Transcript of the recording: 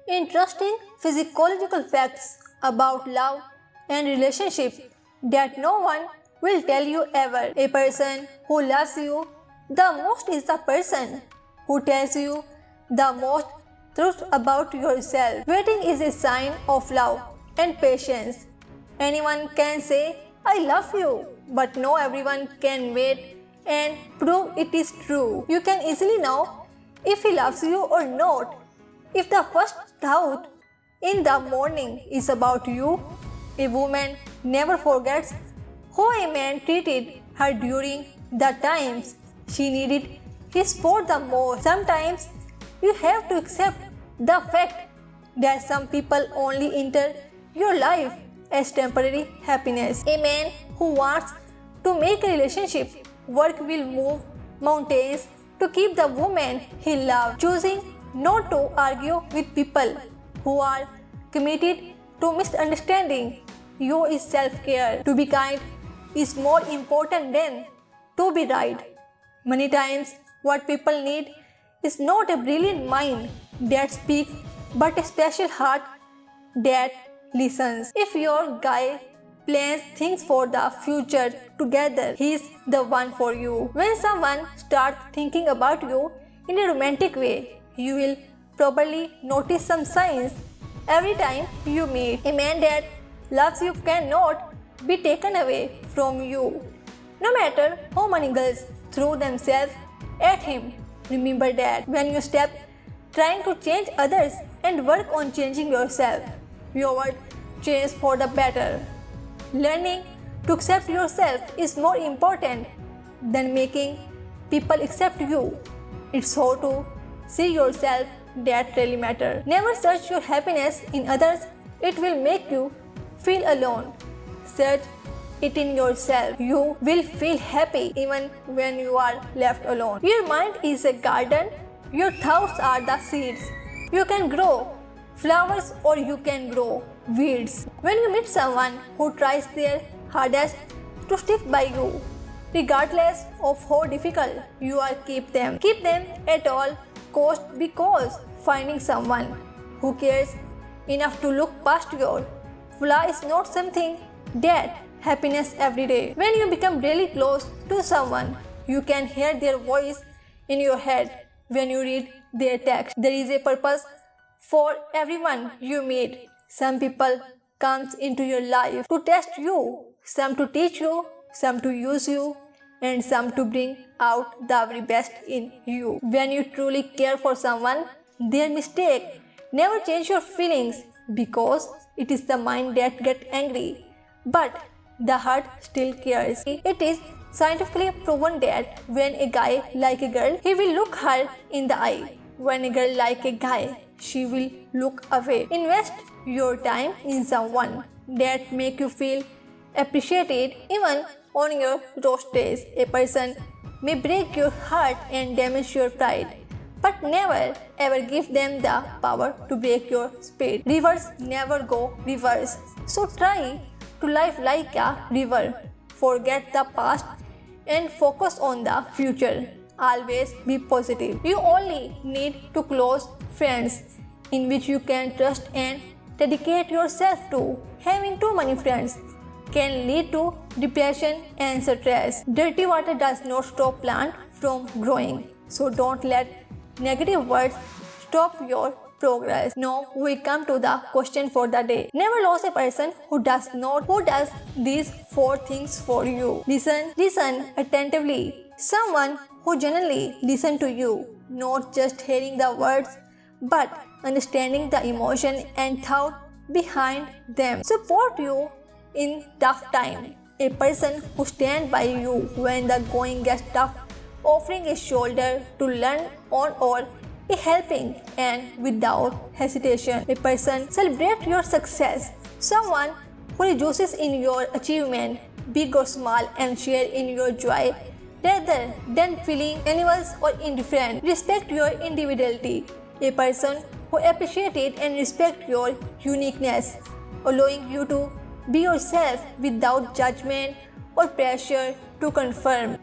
Interesting physiological facts about love and relationship that no one will tell you ever. A person who loves you the most is the person who tells you the most truth about yourself. Waiting is a sign of love and patience. Anyone can say, I love you, but no everyone can wait and prove it is true. You can easily know if he loves you or not. If the first thought in the morning is about you, a woman never forgets how a man treated her during the times she needed his support the most. Sometimes you have to accept the fact that some people only enter your life as temporary happiness. A man who wants to make a relationship work will move mountains to keep the woman he loves, choosing not to argue with people who are committed to misunderstanding you is self-care. To be kind is more important than to be right. Many times what people need is not a brilliant mind that speaks but a special heart that listens. If your guy plans things for the future together, he is the one for you. When someone starts thinking about you in a romantic way, you will probably notice some signs every time you meet. A man that loves you cannot be taken away from you, no matter how many girls throw themselves at him. Remember that when you stop trying to change others and work on changing yourself, your world changes for the better. Learning to accept yourself is more important than making people accept you. It's how to see yourself that really matters. Never search your happiness in others, it will make you feel alone. Search it in yourself. You will feel happy even when you are left alone. Your mind is a garden, your thoughts are the seeds. You can grow flowers or you can grow weeds. When you meet someone who tries their hardest to stick by you, regardless of how difficult you are, keep them at all cost, because finding someone who cares enough to look past your flaw is not something that happiness every day. When you become really close to someone, you can hear their voice in your head when you read their text. There is a purpose for everyone you meet. Some people comes into your life to test you, some to teach you, some to use you, and some to bring out the very best in you. When you truly care for someone, their mistake never change your feelings, because it is the mind that gets angry, but the heart still cares. It is scientifically proven that when a guy like a girl, he will look her in the eye. When a girl like a guy, she will look away. Invest your time in someone that make you feel appreciated even on your worst days. A person may break your heart and damage your pride, but never ever give them the power to break your spirit. Rivers never go reverse, so try to live like a river. Forget the past and focus on the future. Always be positive. You only need to close friends in which you can trust and dedicate yourself to. Having too many friends can lead to depression and stress. Dirty water does not stop plant from growing, so don't let negative words stop your progress. Now we come to the question for the day. Never lose a person who does these 4 things for you. Listen attentively. Someone who genuinely listen to you, not just hearing the words, but understanding the emotion and thought behind them. Support you in tough time. A person who stands by you when the going gets tough, offering a shoulder to lean on or a helping hand without hesitation. A person celebrate your success. Someone who rejoices in your achievement, big or small, and share in your joy rather than feeling envious or indifferent. Respect your individuality. A person who appreciates and respects your uniqueness, allowing you to be yourself without judgment or pressure to conform.